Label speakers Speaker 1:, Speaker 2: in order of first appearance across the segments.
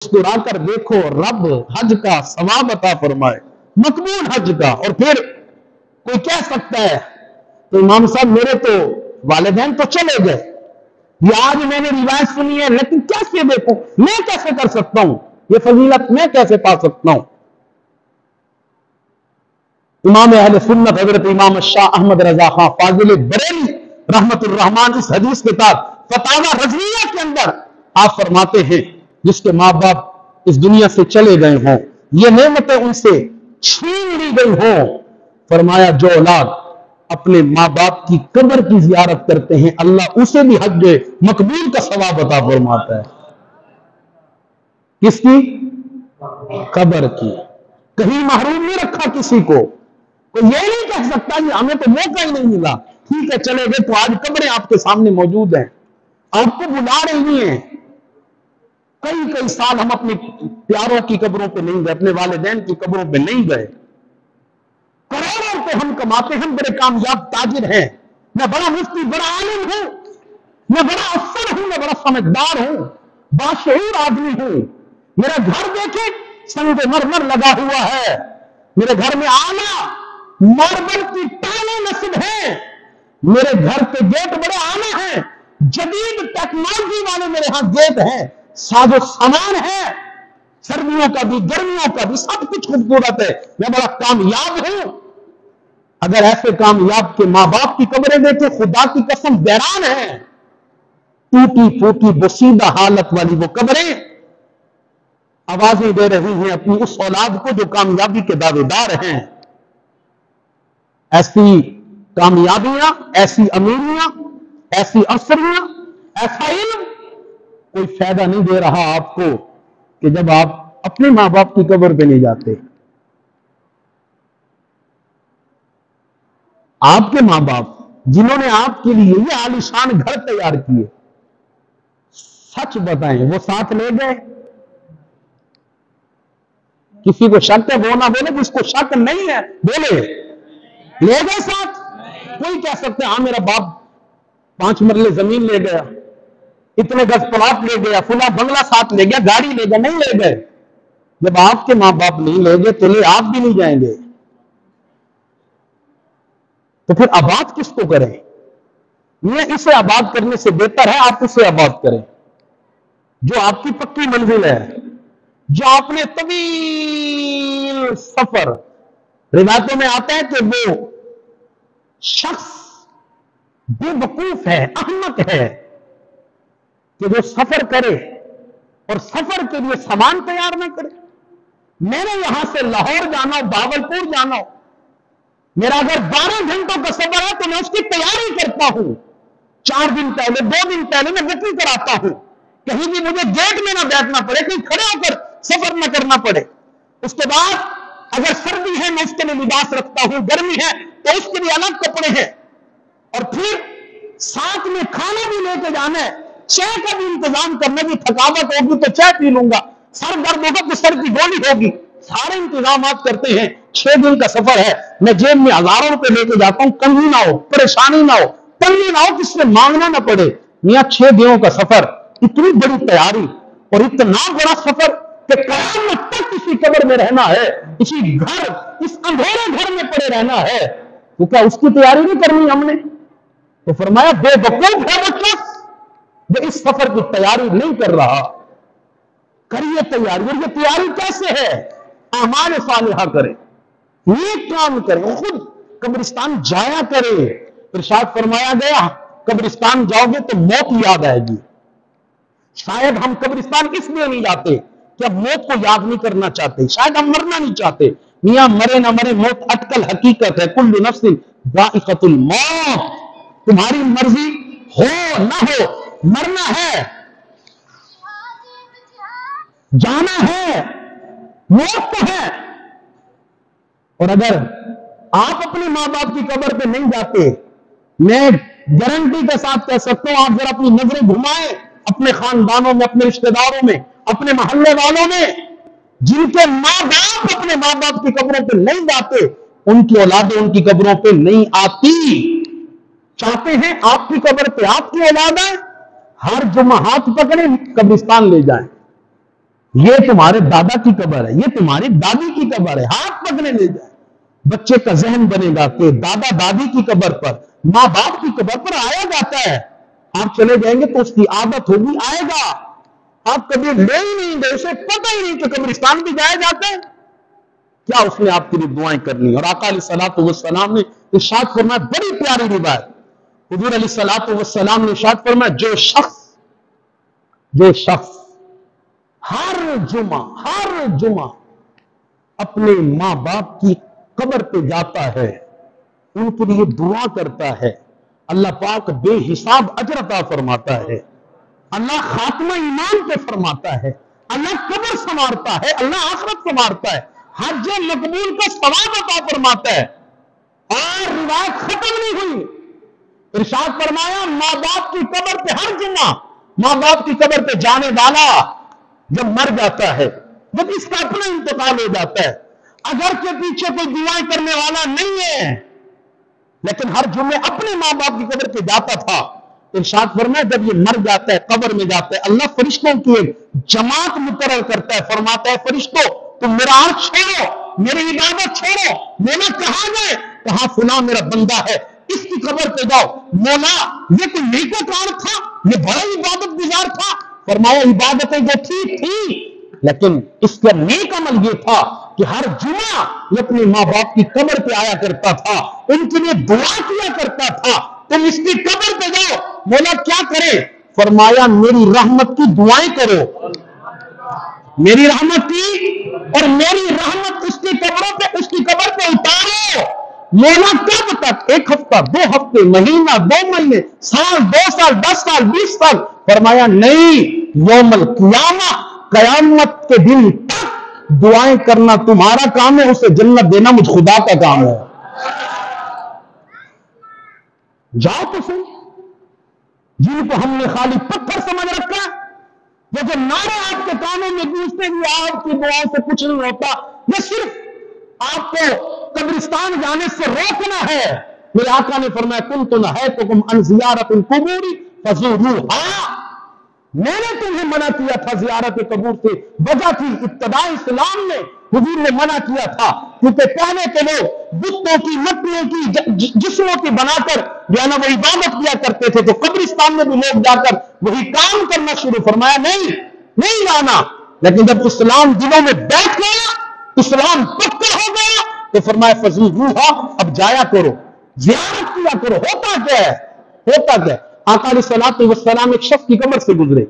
Speaker 1: مسکرا کر دیکھو رب حج کا ثواب عطا فرمائے، مقبول حج کا۔ اور پھر کوئی کہہ سکتا ہے تو امام صاحب میرے تو والدین تو چلے گئے، یہ آج میں نے روایت سنی ہے، لیکن کیسے دیکھوں، میں کیسے کر سکتا ہوں، یہ فضیلت میں کیسے پا سکتا ہوں؟ امام اہل سنت حضرت امام شاہ احمد رضا خان فاضل بریلی رحمت الرحمان اس حدیث کتاب فتاوی رضویہ کے اندر آپ فرماتے ہیں جس کے ماں باپ اس دنیا سے چلے گئے ہوں، یہ نعمتیں ان سے چھین لی گئی ہوں، فرمایا جو اولاد اپنے ماں باپ کی قبر کی زیارت کرتے ہیں اللہ اسے بھی حج مقبول کا ثواب عطا فرماتا ہے۔ کس کی؟ قبر کی۔ کہیں محروم نہیں رکھا کسی کو، کوئی یہ نہیں کہہ سکتا کہ ہمیں تو موقع ہی نہیں ملا، ٹھیک ہے چلے گئے تو آج قبریں آپ کے سامنے موجود ہیں، آپ کو بلا رہی ہیں۔ کئی سال ہم اپنے پیاروں کی قبروں پہ نہیں گئے، اپنے والدین کی قبروں پہ نہیں گئے، کروڑوں روپے ہم کماتے ہیں، ہم بڑے کامیاب تاجر ہیں، میں بڑا مفتی، بڑا عالم ہوں، میں بڑا افسر ہوں، میں بڑا سمجھدار ہوں، باشعور آدمی ہوں، میرا گھر دیکھے سنگ مرمر لگا ہوا ہے، میرے گھر میں اعلیٰ ماربل کی ٹائلیں نصب ہیں، میرے گھر کے گیٹ بڑے اعلیٰ ہیں، جدید ٹیکنالوجی والے میرے ہاں گیٹ ہیں، ساز و سامان ہے، سردیوں کا بھی گرمیوں کا بھی سب کچھ خوبصورت ہے، میں بڑا کامیاب ہوں۔ اگر ایسے کامیاب کے ماں باپ کی قبریں دیکھیں خدا کی قسم ویران ہے، ٹوٹی پھوٹی بسیدہ حالت والی وہ قبریں آوازیں دے رہی ہیں اپنی اس اولاد کو جو کامیابی کے دعوے دار ہیں۔ ایسی کامیابیاں، ایسی امیریاں، ایسی افسریاں، ایسا علم کوئی فائدہ نہیں دے رہا آپ کو کہ جب آپ اپنے ماں باپ کی قبر پہ نہیں جاتے۔ آپ کے ماں باپ جنہوں نے آپ کے لیے یہ عالیشان گھر تیار کیے، سچ بتائیں وہ ساتھ لے گئے؟ کسی کو شک ہے وہ نہ بولے، جس کو شک نہیں ہے بولے لے گئے ساتھ؟ کوئی کہہ سکتے ہاں میرا باپ 5 مرلے زمین لے گیا، اتنے گز پلاٹ لے گیا، فلاں بنگلہ ساتھ لے گیا، گاڑی لے گیا، نہیں لے گئے۔ جب آپ کے ماں باپ نہیں لے گئے تو لے آپ بھی نہیں جائیں گے، تو پھر آباد کس کو کریں؟ یہ اسے آباد کرنے سے بہتر ہے آپ اسے آباد کریں جو آپ کی پکی منزل ہے، جو آپ نے طویل سفر، روایتوں میں آتا ہے کہ وہ شخص بے وقوف ہے، احمق ہے کہ وہ سفر کرے اور سفر کے لیے سامان تیار نہ کرے۔ میں نے یہاں سے لاہور جانا ہو، بھاگلپور جانا ہو، میرا اگر 12 گھنٹوں کا سفر ہے تو میں اس کی تیاری کرتا ہوں، 4 دن پہلے 2 دن پہلے میں بکنگ کراتا ہوں، کہیں بھی مجھے گیٹ میں نہ بیٹھنا پڑے، کہیں کھڑے ہو کر سفر نہ کرنا پڑے۔ اس کے بعد اگر سردی ہے میں اس کے لیے لباس رکھتا ہوں، گرمی ہے تو اس کے لیے الگ کپڑے ہیں، اور پھر ساتھ میں کھانا بھی لے کے جانا ہے، چائے کا بھی انتظام کرنا، بھی تھکاوٹ ہوگی تو چائے پی لوں گا، سر درد ہوگا تو سر کی گولی ہوگی، سارے انتظامات کرتے ہیں۔ 6 دن کا سفر ہے، میں جیب میں ہزاروں روپے لے کے جاتا ہوں، کنگھی نہ ہو، پریشانی نہ ہو، تنگی نہ ہو، کس سے مانگنا نہ پڑے۔ میاں 6 دنوں کا سفر، اتنی بڑی تیاری اور اتنا بڑا سفر کہ قیامت تک اسی قبر میں رہنا ہے، اسی گھر، اس اندھیرے گھر میں پڑے رہنا ہے، تو کیا اس کی تیاری نہیں کرنی ہم نے؟ تو فرمایا بے وقوف ہے وہ شخص جو اس سفر کی تیاری نہیں کر رہا۔ کریے تیاری، اور یہ تیاری کیسے ہے؟ اعمال صالحہ کرے، نیک کام کرے، خود قبرستان جایا کرے۔ ارشاد فرمایا گیا قبرستان جاؤ گے تو موت یاد آئے گی۔ شاید ہم قبرستان اس لیے نہیں جاتے کہ اب موت کو یاد نہیں کرنا چاہتے، شاید ہم مرنا نہیں چاہتے۔ میاں مرے نہ مرے موت اٹکل حقیقت ہے، کل نفس ذائقۃ الموت، تمہاری مرضی ہو نہ ہو مرنا ہے، جانا ہے، موت تو ہے۔ اور اگر آپ اپنے ماں باپ کی قبر پہ نہیں جاتے، میں گارنٹی کے ساتھ کہہ سکتا ہوں، آپ ذرا اپنی نظریں گھمائیں اپنے خاندانوں میں، اپنے رشتہ داروں میں، اپنے محلے والوں میں، جن کے ماں باپ اپنے ماں باپ کی قبروں پہ نہیں جاتے، ان کی اولادیں ان کی قبروں پہ نہیں آتی۔ چاہتے ہیں آپ کی قبر پہ آپ کی اولاد آئے، ہر جمعہ ہاتھ پکڑیں قبرستان لے جائیں، یہ تمہارے دادا کی قبر ہے، یہ تمہاری دادی کی قبر ہے، ہاتھ پکڑنے لے جائے۔ بچے کا ذہن بنے گا کہ دادا دادی کی قبر پر، ماں باپ کی قبر پر آیا جاتا ہے۔ آپ چلے جائیں گے تو اس کی عادت ہوگی، آئے گا۔ آپ کبھی لے ہی نہیں گئے، اسے پتہ ہی نہیں کہ قبرستان بھی جایا جاتا ہے، کیا اس نے آپ کے لیے دعائیں کرنی۔ اور آقا علیہ الصلوۃ والسلام نے ارشاد فرمایا، بڑی پیاری روایت، حضور علیہ الصلوۃ والسلام نے ارشاد فرمایا، جو شخص ہر جمعہ اپنے ماں باپ کی قبر پہ جاتا ہے، ان کے لیے دعا کرتا ہے، اللہ پاک بے حساب اجر عطا فرماتا ہے، اللہ خاتمہ ایمان پہ فرماتا ہے، اللہ قبر سنوارتا ہے، اللہ آخرت سنوارتا ہے، حج مقبول کا ثواب عطا فرماتا ہے۔ اور روایت ختم نہیں ہوئی، ارشاد فرمایا، ماں باپ کی قبر پہ ہر جمعہ، ماں باپ کی قبر پہ جانے والا جب مر جاتا ہے، جب اس کا اپنا انتقال ہو جاتا ہے، اگر کے پیچھے کوئی دعائیں کرنے والا نہیں ہے، لیکن ہر جمعے اپنے ماں باپ کی قبر پہ جاتا تھا، ارشاد فرمایا جب یہ مر جاتا ہے، قبر میں جاتا ہے، اللہ فرشتوں کی ایک جماعت مقرر کرتا ہے، فرماتا ہے فرشتوں تم میرا عرش چھوڑو، میری عبادت چھوڑو، مولا کہاں گئے؟ کہاں فلاں میرا بندہ ہے، اس کی قبر پہ جاؤ، مولا یہ کوئی نیکوکار تھا، یہ بڑا عبادت گزار تھا، فرمایا عبادتیں جو تھی لیکن اس کا نیک عمل یہ تھا کہ ہر جمعہ یہ اپنے ماں باپ کی قبر پہ آیا کرتا تھا، ان کے لیے دعا کیا کرتا تھا۔ تم اس کی قبر پہ جاؤ، مولا کیا کرے؟ فرمایا میری رحمت کی دعائیں کرو، میری رحمت کی، اور میری رحمت اس کی قبر پہ اتارو۔ مولا کب تک؟ 1 ہفتہ، 2 ہفتے، مہینہ، 2 مہینے، سال، 2 سال، 10 سال، 20 سال؟ فرمایا نہیں، یوم القیامہ، قیامت کے دن تک دعائیں کرنا تمہارا کام ہے، اسے جنت دینا مجھ خدا کا کام ہے۔ جاؤ تو صحیح، جن کو ہم نے خالی پتھر سمجھ رکھا، یہ جو نعرے آپ کے کانوں میں گونجتے ہوئے آپ کی دعاؤں سے کچھ نہیں ہوتا، یہ صرف آپ کو قبرستان جانے سے روکنا ہے۔ میرے آقا نے فرمایا کنت نہیتکم عن زیارت القبور فزوروها، میں نے تمہیں منع کیا تھا زیارت قبور سے، وجہ تھی ابتداء اسلام میں حضور نے منع کیا تھا، کیونکہ پہلے کے لوگ بتوں کی، مٹیوں کی، جسموں کی بنا کر جو ہے نا وہ عبادت کیا کرتے تھے، تو قبرستان میں بھی لوگ جا کر وہی کام کرنا شروع۔ فرمایا نہیں جانا، لیکن جب اسلام دلوں میں بیٹھ گیا، اسلام پکا ہو گیا، تو فرمایا فزوروها، اب جایا کرو، زیارت کیا کرو۔ ہوتا کیا ہے؟ آقا علیہ الصلوۃ والسلام ایک شخص کی قبر سے گزرے،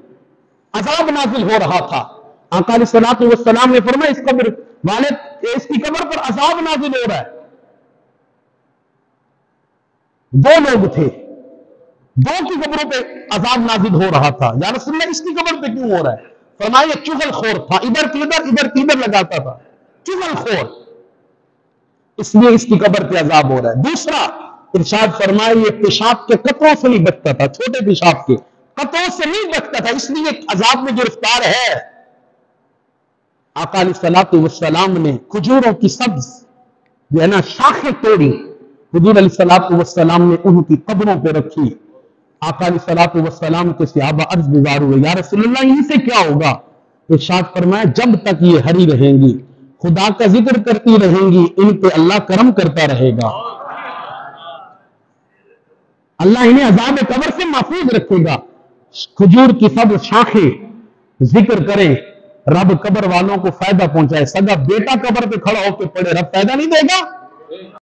Speaker 1: عذاب نازل ہو رہا تھا، آقا علیہ الصلوۃ والسلام نے فرمایا اس قبر والے، اس کی قبر پر عذاب نازل ہو رہا ہے۔ 2 لوگ تھے، 2 کی قبروں پہ عذاب نازل ہو رہا تھا، یا رسول اللہ اس کی قبر پہ کیوں ہو رہا ہے؟ فرمایا یہ چغل خور تھا، ادھر کی ادھر لگاتا تھا، چغل خور، اس لیے اس کی قبر پہ عذاب ہو رہا ہے۔ دوسرا ارشاد فرمایا یہ پیشاب کے قطروں سے نہیں بچتا تھا، چھوٹے پیشاب کے قطروں سے نہیں بچتا تھا، اس لیے عذاب میں گرفتار ہے۔ آقا علیہ الصلوۃ والسلام نے کھجوروں کی سبز جو ہے نا شاخیں توڑی، حضور علیہ الصلوۃ والسلام نے ان کی قبروں پہ رکھی۔ آقا علیہ الصلوۃ والسلام کے صحابہ عرض گزار ہوئے، یا رسول اللہ ان سے کیا ہوگا؟ ارشاد فرمایا جب تک یہ ہری رہیں گی، خدا کا ذکر کرتی رہیں گی، ان پہ اللہ کرم کرتا رہے گا، اللہ انہیں عذاب قبر سے محفوظ رکھے گا۔ کھجور کی سب شاخیں ذکر کریں، رب قبر والوں کو فائدہ پہنچائے۔ سگا بیٹا قبر پہ کھڑا ہو کے پڑے، رب فائدہ نہیں دے گا؟